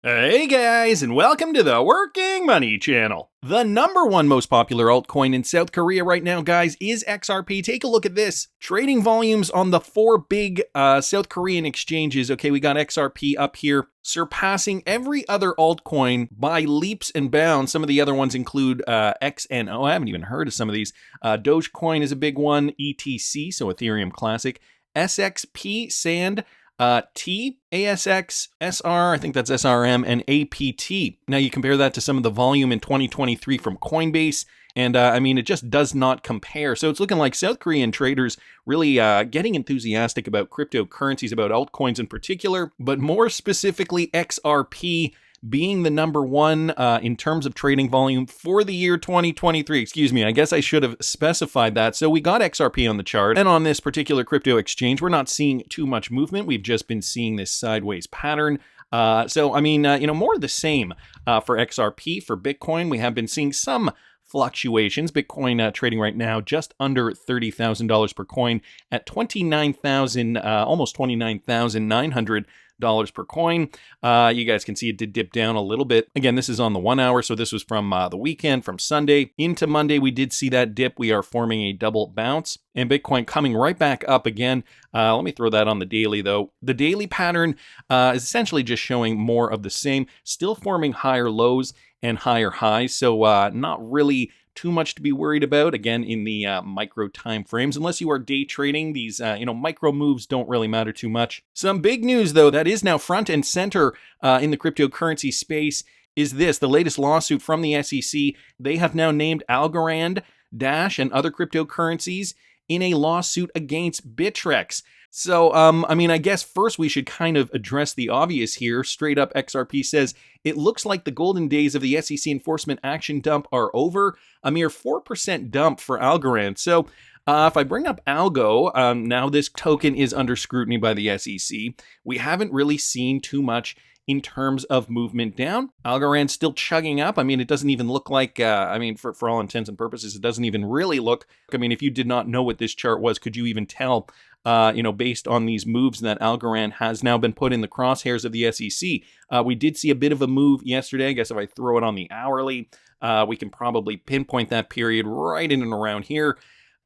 Hey guys, and welcome to the Working Money Channel. The number one most popular altcoin in South Korea right now, guys, is XRP. Take a look at this. Trading volumes on the four big South Korean exchanges. Okay, we got XRP up here, surpassing every other altcoin by leaps and bounds. Some of the other ones include XNO. I haven't even heard of some of these. Dogecoin is a big one. ETC, so Ethereum Classic. SXP, Sand. ASX, SR, I think that's SRM, and APT. Now you compare that to some of the volume in 2023 from Coinbase, and I mean, it just does not compare. So it's looking like South Korean traders really getting enthusiastic about cryptocurrencies, about altcoins in particular, but more specifically XRP being the number one in terms of trading volume for the year 2023. Excuse me, I guess I should have specified that. So we got XRP on the chart, and on this particular crypto exchange, we're not seeing too much movement. We've just been seeing this sideways pattern. So, I mean, more of the same for XRP. For Bitcoin, we have been seeing some fluctuations. Bitcoin trading right now just under $30,000 per coin at 29,000, almost 29,900 per coin. You guys can see it did dip down a little bit. Again, this is on the 1 hour, so this was from the weekend, from Sunday into Monday. We did see that dip. We are forming a double bounce, and Bitcoin coming right back up again. Let me throw that on the daily, though. The daily pattern is essentially just showing more of the same, still forming higher lows and higher highs, so not really too much to be worried about, again, in the micro time frames. Unless you are day trading, these micro moves don't really matter too much. Some big news, though, that is now front and center in the cryptocurrency space is this. The latest lawsuit from the SEC. They have now named Algorand, Dash, and other cryptocurrencies in a lawsuit against Bitrex. So, I guess first we should kind of address the obvious here. Straight up, XRP says, it looks like the golden days of the SEC enforcement action dump are over. A mere 4% dump for Algorand. So, if I bring up ALGO, now this token is under scrutiny by the SEC. We haven't really seen too much in terms of movement down. Algorand's still chugging up. I mean, it doesn't even look like, for all intents and purposes, it doesn't even really look. I mean, if you did not know what this chart was, could you even tell, based on these moves that Algorand has now been put in the crosshairs of the SEC? We did see a bit of a move yesterday. I guess if I throw it on the hourly, we can probably pinpoint that period right in and around here.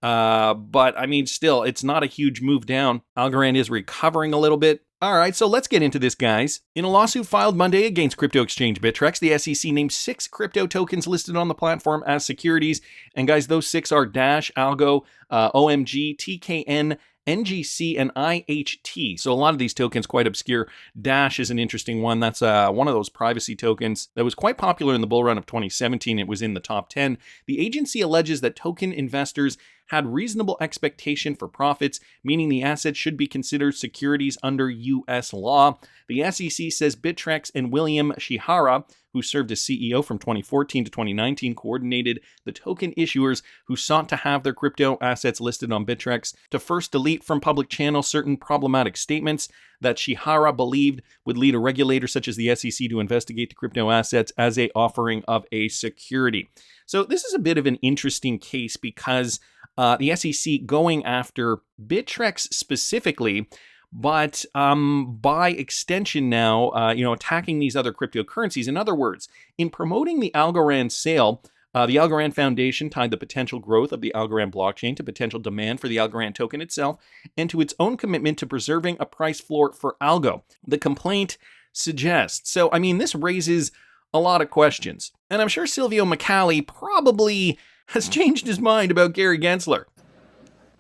But I mean, still, it's not a huge move down. Algorand is recovering a little bit. All right, so let's get into this, guys. In a lawsuit filed Monday against crypto exchange Bitrex, the SEC named 6 crypto tokens listed on the platform as securities. And guys, those 6 are Dash, ALGO, OMG, TKN, NGC, and IHT. So a lot of these tokens quite obscure. Dash is an interesting one. That's one of those privacy tokens that was quite popular in the bull run of 2017. It was in the top 10. The agency alleges that token investors had reasonable expectation for profits, meaning the assets should be considered securities under U.S. law. The SEC says Bitrex and William Shihara, who served as CEO from 2014 to 2019, coordinated the token issuers who sought to have their crypto assets listed on Bitrex to first delete from public channels certain problematic statements that Shihara believed would lead a regulator such as the SEC to investigate the crypto assets as a offering of a security. So this is a bit of an interesting case because the SEC going after Bitrex specifically, but by extension now, attacking these other cryptocurrencies. In other words, in promoting the Algorand sale, the Algorand Foundation tied the potential growth of the Algorand blockchain to potential demand for the Algorand token itself and to its own commitment to preserving a price floor for ALGO. The complaint suggests. So, I mean, this raises a lot of questions. And I'm sure Silvio Micali probably has changed his mind about Gary Gensler.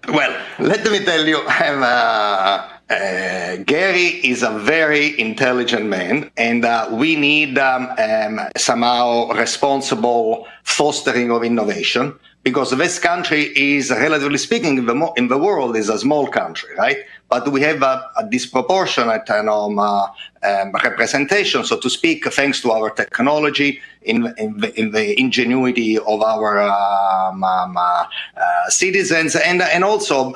Well, let me tell you, Gary is a very intelligent man, and we need somehow responsible fostering of innovation, because this country is, relatively speaking, in the world, is a small country, right? But we have a disproportionate representation, so to speak, thanks to our technology, in the ingenuity of our citizens, and also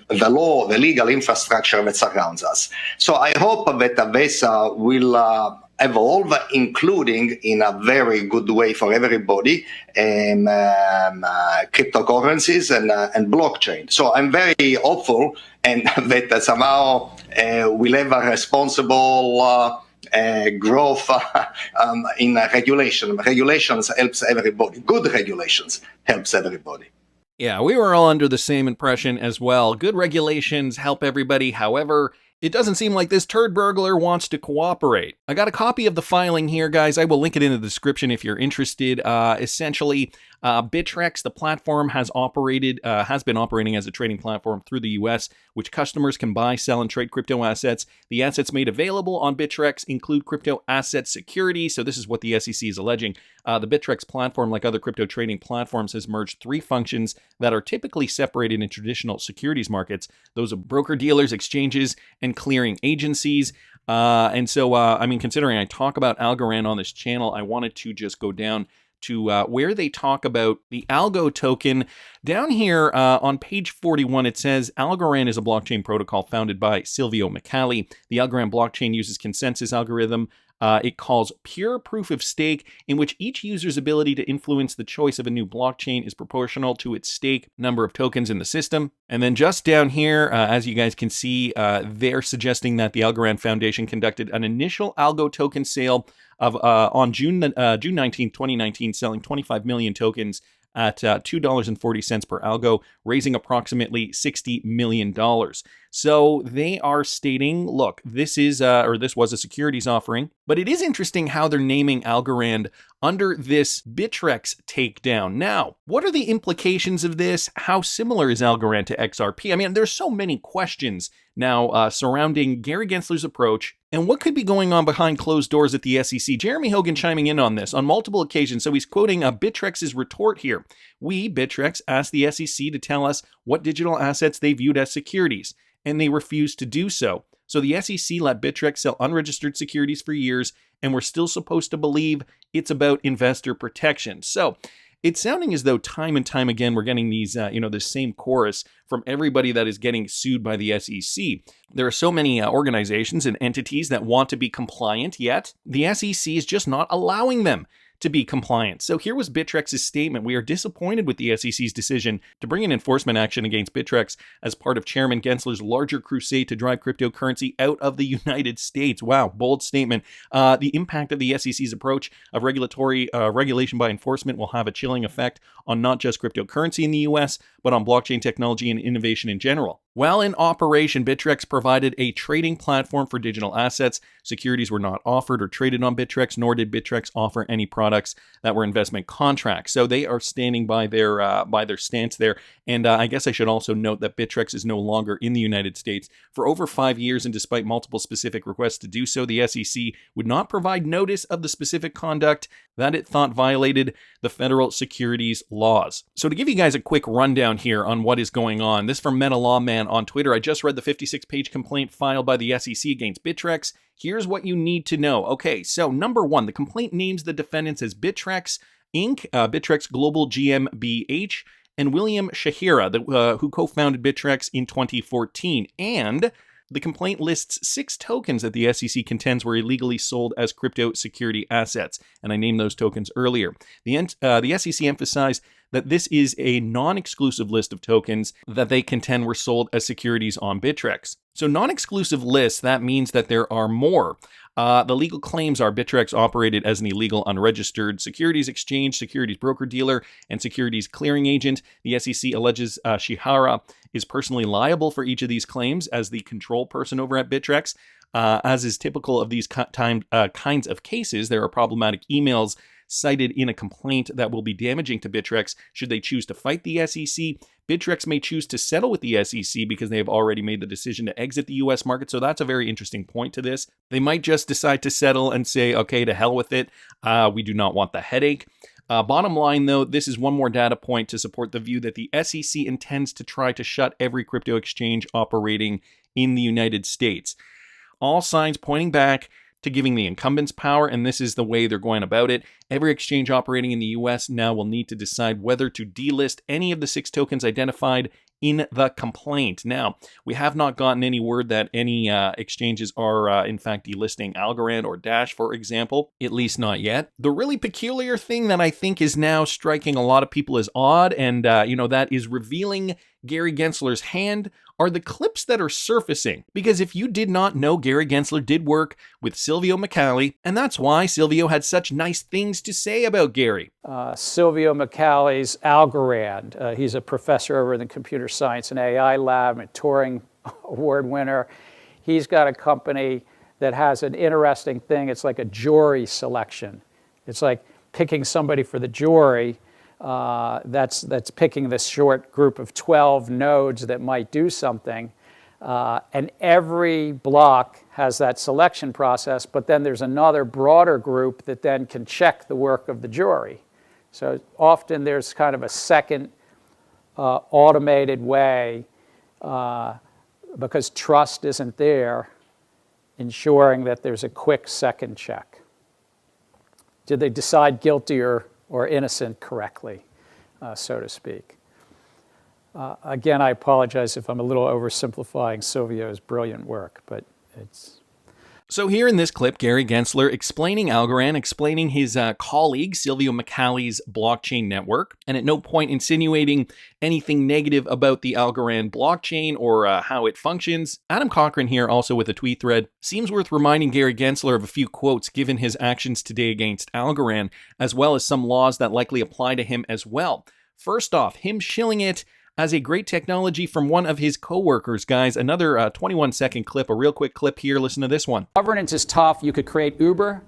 the law, the legal infrastructure that surrounds us. So I hope that this will evolve, including in a very good way for everybody, cryptocurrencies and blockchain. So I'm very hopeful, and that somehow we'll have a responsible growth in regulation. Regulations helps everybody. Good regulations helps everybody. Yeah, we were all under the same impression as well. Good regulations help everybody. However, it doesn't seem like this turd burglar wants to cooperate. I got a copy of the filing here, guys. I will link it in the description if you're interested. Essentially, Bitrex, the platform, has been operating as a trading platform through the U.S., which customers can buy, sell, and trade crypto assets. The assets made available on Bitrex include crypto asset securities. So this is what the SEC is alleging. The Bitrex platform, like other crypto trading platforms, has merged three functions that are typically separated in traditional securities markets. Those are broker-dealers, exchanges, and clearing agencies. Considering I talk about Algorand on this channel, I wanted to just go down to where they talk about the ALGO token. Down here on page 41, it says Algorand is a blockchain protocol founded by Silvio Micali. The Algorand blockchain uses consensus algorithm. It calls pure proof of stake, in which each user's ability to influence the choice of a new blockchain is proportional to its stake number of tokens in the system. And then just down here, as you guys can see, they're suggesting that the Algorand Foundation conducted an initial ALGO token sale of on June 19, 2019, selling 25 million tokens at $2.40 per algo, raising approximately $60 million. So they are stating, look, this was a securities offering, but it is interesting how they're naming Algorand under this Bitrex takedown. Now, what are the implications of this? How similar is Algorand to XRP? I mean, there's so many questions now surrounding Gary Gensler's approach and what could be going on behind closed doors at the SEC. Jeremy Hogan chiming in on this on multiple occasions. So he's quoting Bitrex's retort here. We, Bitrex, asked the SEC to tell us what digital assets they viewed as securities, and they refused to do so. So the SEC let Bitrex sell unregistered securities for years, and we're still supposed to believe it's about investor protection. So it's sounding as though time and time again we're getting these, this same chorus from everybody that is getting sued by the SEC. There are so many organizations and entities that want to be compliant, yet the SEC is just not allowing them to be compliant. So here was Bitrex's statement. We are disappointed with the SEC's decision to bring an enforcement action against Bitrex as part of Chairman Gensler's larger crusade to drive cryptocurrency out of the United States. Wow, bold statement. The impact of the SEC's approach of regulation by enforcement will have a chilling effect on not just cryptocurrency in the US, but on blockchain technology and innovation in general. While in operation, Bitrex provided a trading platform for digital assets. Securities were not offered or traded on Bitrex, nor did Bitrex offer any products that were investment contracts. So they are standing by their stance there. And I guess I should also note that Bitrex is no longer in the United States for over 5 years, and despite multiple specific requests to do so, the SEC would not provide notice of the specific conduct that it thought violated the federal securities laws. So to give you guys a quick rundown here on what is going on, this from Meta Lawman on Twitter. I just read the 56-page complaint filed by the SEC against Bitrex. Here's what you need to know. Okay, so number one, the complaint names the defendants as Bitrex Inc., Bitrex Global GmbH, and William Shahira, who co-founded Bitrex in 2014. And the complaint lists 6 tokens that the SEC contends were illegally sold as crypto security assets, and I named those tokens earlier. The SEC emphasized that this is a non-exclusive list of tokens that they contend were sold as securities on Bitrex. So non-exclusive lists, that means that there are more. The legal claims are Bitrex operated as an illegal unregistered securities exchange, securities broker-dealer, and securities clearing agent. The SEC alleges Shihara is personally liable for each of these claims as the control person over at Bitrex. As is typical of these kinds of cases, there are problematic emails cited in a complaint that will be damaging to Bitrex should they choose to fight the SEC. Bitrex may choose to settle with the SEC because they have already made the decision to exit the US market. So that's a very interesting point to this. They might just decide to settle and say, okay, to hell with it. We do not want the headache. Bottom line, though, this is one more data point to support the view that the SEC intends to try to shut every crypto exchange operating in the United States. All signs pointing back to giving the incumbents power, and this is the way they're going about it. Every exchange operating in the US now will need to decide whether to delist any of the 6 tokens identified in the complaint. Now, we have not gotten any word that any exchanges are in fact delisting Algorand or Dash, for example, at least not yet. The really peculiar thing that I think is now striking a lot of people as odd, and that is revealing Gary Gensler's hand are the clips that are surfacing. Because if you did not know, Gary Gensler did work with Silvio Micali, and that's why Silvio had such nice things to say about Gary. Silvio Micali's Algorand. He's a professor over in the Computer Science and AI Lab, a Turing Award winner. He's got a company that has an interesting thing. It's like a jury selection. It's like picking somebody for the jury. That's picking this short group of 12 nodes that might do something. And every block has that selection process, but then there's another broader group that then can check the work of the jury. So often there's kind of a second automated way, because trust isn't there, ensuring that there's a quick second check. Did they decide guilty or innocent correctly, so to speak? Again, I apologize if I'm a little oversimplifying Silvio's brilliant work, but it's... So here in this clip, Gary Gensler explaining Algorand, explaining his colleague Silvio Micali's blockchain network, and at no point insinuating anything negative about the Algorand blockchain or how it functions. Adam Cochran here, also with a tweet thread, seems worth reminding Gary Gensler of a few quotes given his actions today against Algorand, as well as some laws that likely apply to him as well. First off, him shilling it as a great technology from one of his co-workers. Guys, another 21-second clip, a real quick clip here. Listen to this one. Governance is tough. You could create Uber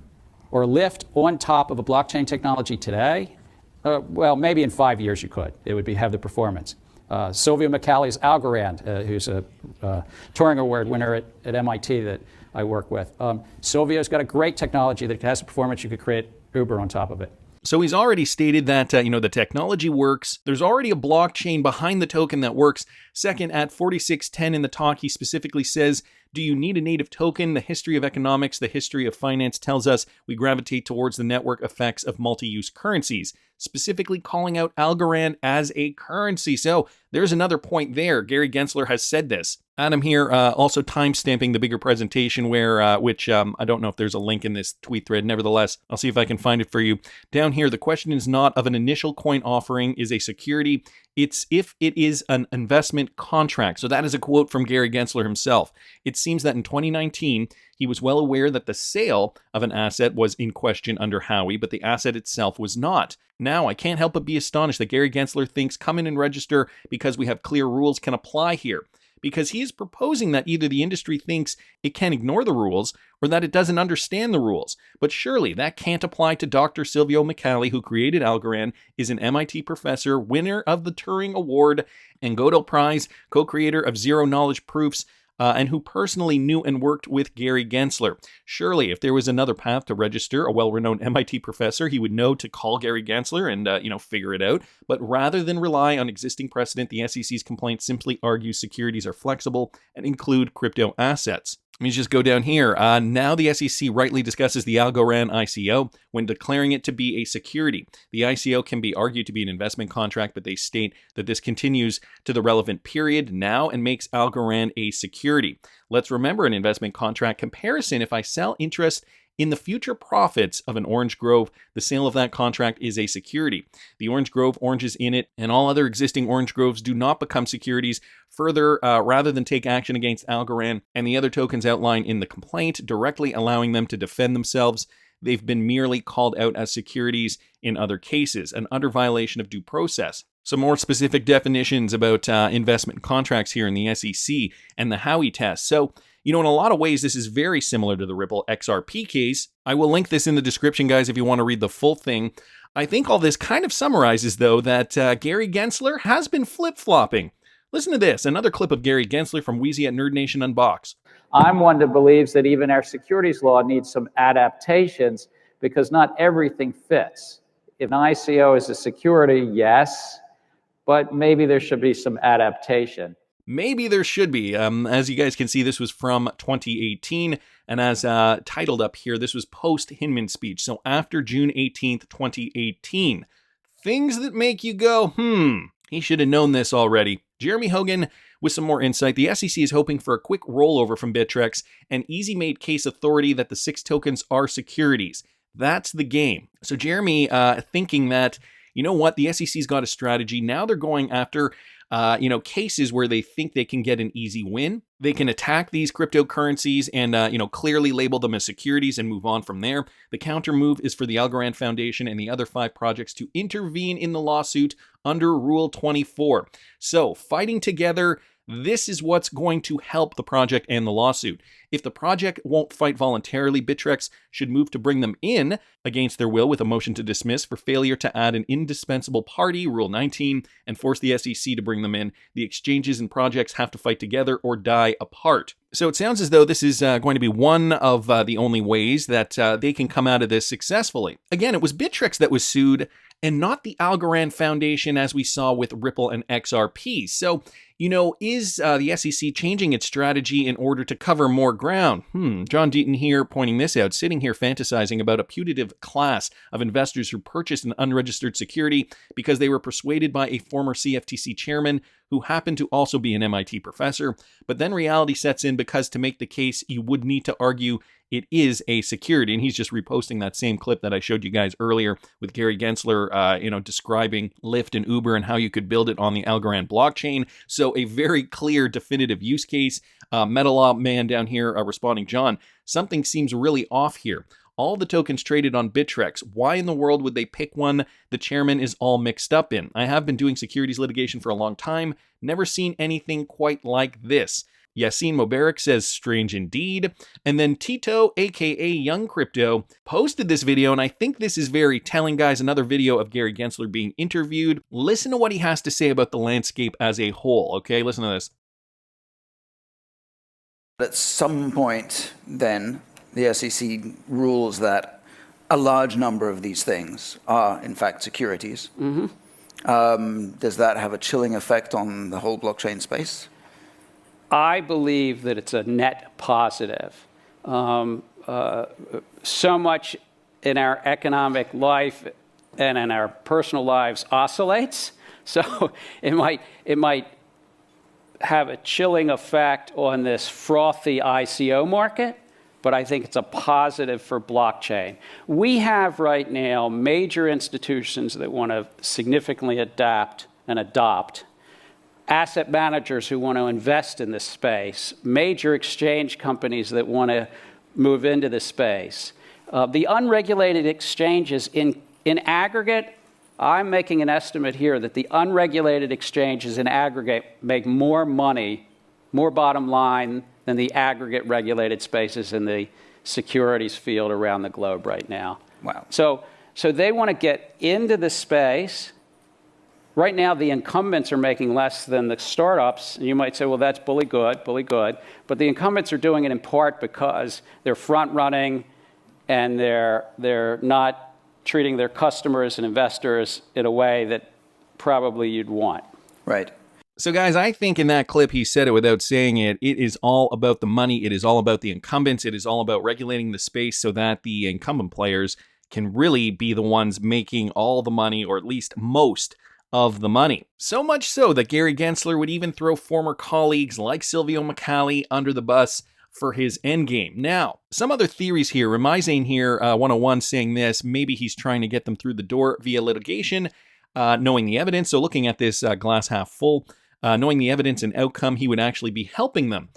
or Lyft on top of a blockchain technology today. Well, maybe in 5 years you could. It would have the performance. Silvio Micali's Algorand, who's a Turing Award winner at MIT that I work with. Silvio's got a great technology that has the performance. You could create Uber on top of it. So he's already stated that, the technology works. There's already a blockchain behind the token that works. Second, at 4610 in the talk, he specifically says, do you need a native token? The history of economics, the history of finance tells us we gravitate towards the network effects of multi-use currencies, specifically calling out Algorand as a currency. So there's another point there. Gary Gensler has said this. Adam here also time-stamping the bigger presentation which I don't know if there's a link in this tweet thread. Nevertheless, I'll see if I can find it for you. Down here, the question is not of an initial coin offering is a security. It's if it is an investment contract. So that is a quote from Gary Gensler himself. It seems that in 2019, he was well aware that the sale of an asset was in question under Howey, but the asset itself was not. Now, I can't help but be astonished that Gary Gensler thinks come in and register because we have clear rules can apply here. Because he is proposing that either the industry thinks it can ignore the rules or that it doesn't understand the rules. But surely that can't apply to Dr. Silvio Micali, who created Algorand, is an MIT professor, winner of the Turing Award and Gödel Prize, co-creator of Zero Knowledge Proofs, and who personally knew and worked with Gary Gensler. Surely, if there was another path to register a well-renowned MIT professor, he would know to call Gary Gensler and, figure it out. But rather than rely on existing precedent, the SEC's complaint simply argues securities are flexible and include crypto assets. Let me just go down here. Now the SEC rightly discusses the Algorand ICO when declaring it to be a security. The ICO can be argued to be an investment contract, but they state that this continues to the relevant period now and makes Algorand a security. Let's remember an investment contract comparison. If I sell interest in the future profits of an orange grove, the sale of that contract is a security. The orange grove, oranges in it, and all other existing orange groves do not become securities. Further, rather than take action against Algorand and the other tokens outlined in the complaint, directly allowing them to defend themselves, they've been merely called out as securities in other cases, an utter violation of due process. Some more specific definitions about investment contracts here in the SEC and the Howey test. So, in a lot of ways, this is very similar to the Ripple XRP case. I will link this in the description, guys, if you want to read the full thing. I think all this kind of summarizes, though, that Gary Gensler has been flip-flopping. Listen to this, another clip of Gary Gensler from Wheezy at Nerd Nation Unbox. I'm one that believes that even our securities law needs some adaptations because not everything fits. If an ICO is a security, yes, but maybe there should be some adaptation. Maybe there should be. As you guys can see, this was from 2018, and as titled up here, this was post-Hinman speech, so after June 18th, 2018. Things that make you go, he should have known this already. Jeremy Hogan with some more insight. The SEC is hoping for a quick rollover from Bitrex, an easy-made case authority that the 6 tokens are securities. That's the game. So Jeremy thinking that, the SEC's got a strategy. Now they're going after cases where they think they can get an easy win. They can attack these cryptocurrencies and, clearly label them as securities and move on from there. The counter move is for the Algorand Foundation and the other 5 projects to intervene in the lawsuit under Rule 24. So, fighting together, this is what's going to help the project and the lawsuit. If the project won't fight voluntarily, Bitrex should move to bring them in against their will with a motion to dismiss for failure to add an indispensable party, Rule 19, and force the SEC to bring them in. The exchanges and projects have to fight together or die apart. So it sounds as though this is going to be one of the only ways that they can come out of this successfully. Again, it was Bitrex that was sued and not the Algorand Foundation as we saw with Ripple and XRP. So, is the SEC changing its strategy in order to cover more ground? John Deaton here pointing this out, sitting here fantasizing about a putative class of investors who purchased an unregistered security because they were persuaded by a former CFTC chairman who happened to also be an MIT professor. But then reality sets in because to make the case, you would need to argue it is a security. And he's just reposting that same clip that I showed you guys earlier with Gary Gensler, describing Lyft and Uber and how you could build it on the Algorand blockchain. So a very clear, definitive use case. Metalaw man down here responding, John, something seems really off here. All the tokens traded on Bitrex. Why in the world would they pick one the chairman is all mixed up in? I have been doing securities litigation for a long time. Never seen anything quite like this. Yassine Mubarak says, strange indeed. And then Tito, aka Young Crypto, posted this video, and I think this is very telling, guys. Another video of Gary Gensler being interviewed. Listen to what he has to say about the landscape as a whole, okay? Listen to this. At some point, then, the SEC rules that a large number of these things are, in fact, securities. Does that have a chilling effect on the whole blockchain space? I believe that it's a net positive. So much in our economic life and in our personal lives oscillates. So it might have a chilling effect on this frothy ICO market, but I think it's a positive for blockchain. We have right now major institutions that want to significantly adapt and adopt, asset managers who want to invest in this space, major exchange companies that want to move into this space. The unregulated exchanges in aggregate, I'm making an estimate here that the unregulated exchanges in aggregate make more money, more bottom line than the aggregate regulated spaces in the securities field around the globe right now. Wow. So they want to get into the space. Right now, the incumbents are making less than the startups. And you might say, well, that's bully good. But the incumbents are doing it in part because they're front running and they're not treating their customers and investors in a way that probably you'd want. Right. So guys, I think in that clip, he said it without saying it. It is all about the money. It is all about the incumbents. It is all about regulating the space so that the incumbent players can really be the ones making all the money, or at least most of the money. So much so that Gary Gensler would even throw former colleagues like Silvio McCallie under the bus for his endgame. Now, some other theories here. Ramizane here, 101, saying this, maybe he's trying to get them through the door via litigation, knowing the evidence. So looking at this glass half full, knowing the evidence and outcome, he would actually be helping them.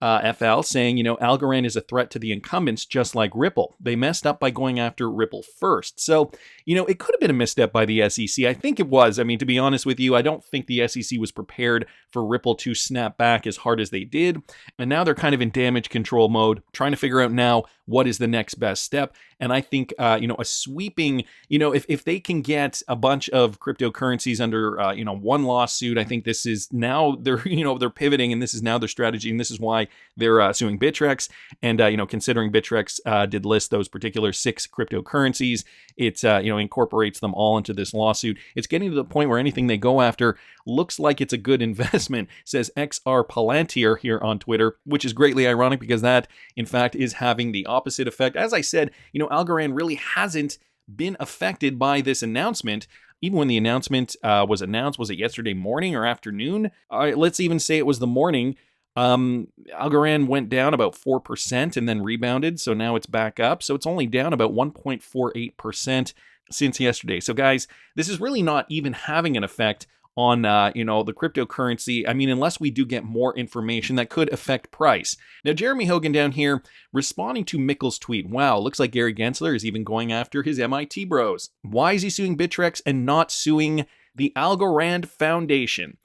FL saying, Algorand is a threat to the incumbents just like Ripple. They messed up by going after Ripple first. So, it could have been a misstep by the SEC. I think it was. I mean, to be honest with you, I don't think the SEC was prepared for Ripple to snap back as hard as they did. And now they're kind of in damage control mode, trying to figure out now what is the next best step. And I think, a sweeping, if they can get a bunch of cryptocurrencies under, one lawsuit, I think this is now they're pivoting, and this is now their strategy. And this is why they're suing Bitrex. And, considering Bitrex did list those particular 6 cryptocurrencies, it, incorporates them all into this lawsuit. It's getting to the point where anything they go after looks like it's a good investment, says XR Palantir here on Twitter, which is greatly ironic because that, in fact, is having the opposite effect. As I said, Algorand really hasn't been affected by this announcement. Even when the announcement was announced, was it yesterday morning or afternoon? Let's even say it was the morning. Algorand went down about 4% and then rebounded, so now it's back up. So it's only down about 1.48% since yesterday. So guys, this is really not even having an effect on, the cryptocurrency. I mean, unless we do get more information that could affect price. Now, Jeremy Hogan down here responding to Mikkel's tweet. Wow, looks like Gary Gensler is even going after his MIT bros. Why is he suing Bittrex and not suing the Algorand Foundation?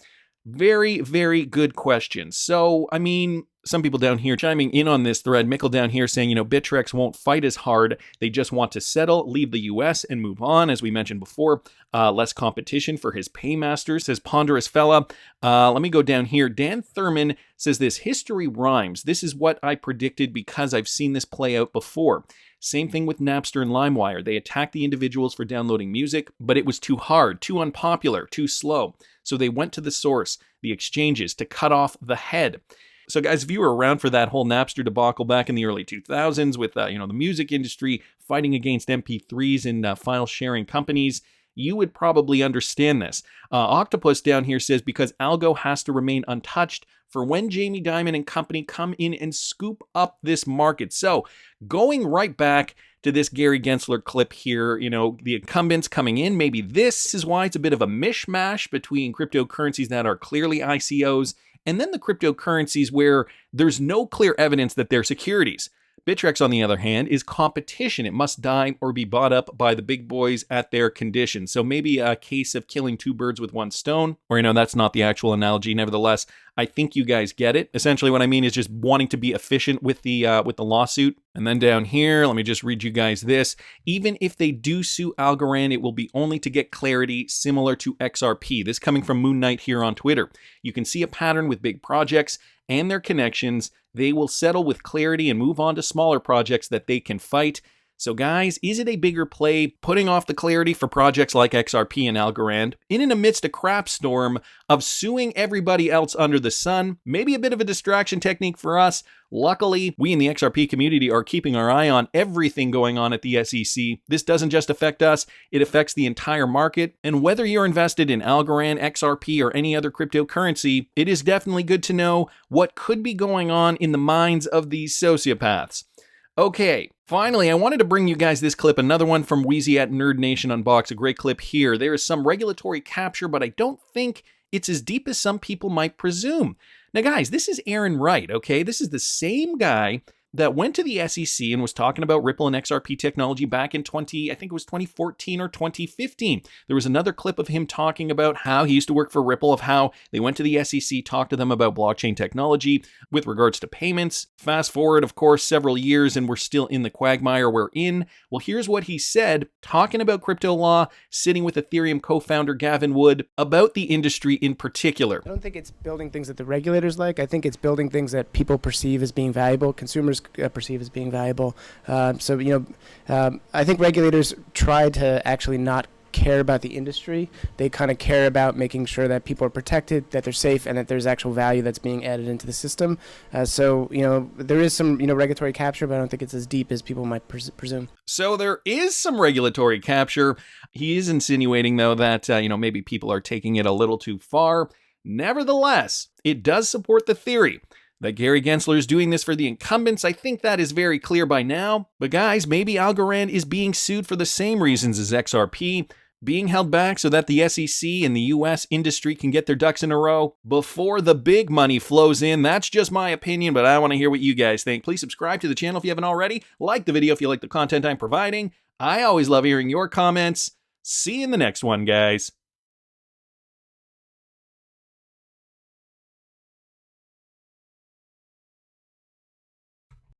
Very, very good question. So, I mean, some people down here chiming in on this thread. Mikkel down here saying, Bittrex won't fight as hard. They just want to settle, leave the US, and move on. As we mentioned before, less competition for his paymaster, says Ponderous Fella. Let me go down here. Dan Thurman says this, history rhymes. This is what I predicted because I've seen this play out before. Same thing with Napster and LimeWire. They attacked the individuals for downloading music, but it was too hard, too unpopular, too slow. So they went to the source, the exchanges, to cut off the head. So guys, if you were around for that whole Napster debacle back in the early 2000s with, the music industry fighting against MP3s and file sharing companies, you would probably understand this. Octopus down here says, because ALGO has to remain untouched for when Jamie Dimon and company come in and scoop up this market. So going right back to this Gary Gensler clip here, the incumbents coming in, maybe this is why it's a bit of a mishmash between cryptocurrencies that are clearly ICOs and then the cryptocurrencies where there's no clear evidence that they're securities. Bitrex, on the other hand, is competition. It must die or be bought up by the big boys at their condition. So maybe a case of killing two birds with one stone, or that's not the actual analogy. Nevertheless, I think you guys get it. Essentially, what I mean is just wanting to be efficient with the lawsuit. And then down here, let me just read you guys this. Even if they do sue Algorand, it will be only to get clarity similar to XRP. This coming from Moon Knight here on Twitter. You can see a pattern with big projects and their connections. They will settle with clarity and move on to smaller projects that they can fight. So guys, is it a bigger play putting off the clarity for projects like XRP and Algorand in and amidst a crap storm of suing everybody else under the sun? Maybe a bit of a distraction technique for us. Luckily, we in the XRP community are keeping our eye on everything going on at the SEC. This doesn't just affect us, it affects the entire market. And whether you're invested in Algorand, XRP, or any other cryptocurrency, it is definitely good to know what could be going on in the minds of these sociopaths. Okay, finally, I wanted to bring you guys this clip, another one from Wheezy at Nerd Nation Unbox, a great clip here. There is some regulatory capture, but I don't think it's as deep as some people might presume. Now guys, this is Aaron Wright, okay? This is the same guy that went to the SEC and was talking about Ripple and XRP technology back in 2014 or 2015. There was another clip of him talking about how he used to work for Ripple, of how they went to the SEC, talked to them about blockchain technology with regards to payments. Fast forward, of course, several years and we're still in the quagmire we're in. Well, here's what he said, talking about crypto law, sitting with Ethereum co-founder Gavin Wood, about the industry in particular. I don't think it's building things that the regulators like. I think it's building things that people perceive as being valuable, consumers perceive as being valuable. I think regulators try to actually not care about the industry. They kind of care about making sure that people are protected, that they're safe, and that there's actual value that's being added into the system. There is some, regulatory capture, but I don't think it's as deep as people might presume. So there is some regulatory capture. He is insinuating, though, that, maybe people are taking it a little too far. Nevertheless, it does support the theory that Gary Gensler is doing this for the incumbents. I think that is very clear by now. But guys, maybe Algorand is being sued for the same reasons as XRP, being held back so that the SEC and the US industry can get their ducks in a row before the big money flows in. That's just my opinion, but I want to hear what you guys think. Please subscribe to the channel if you haven't already. Like the video if you like the content I'm providing. I always love hearing your comments. See you in the next one, guys.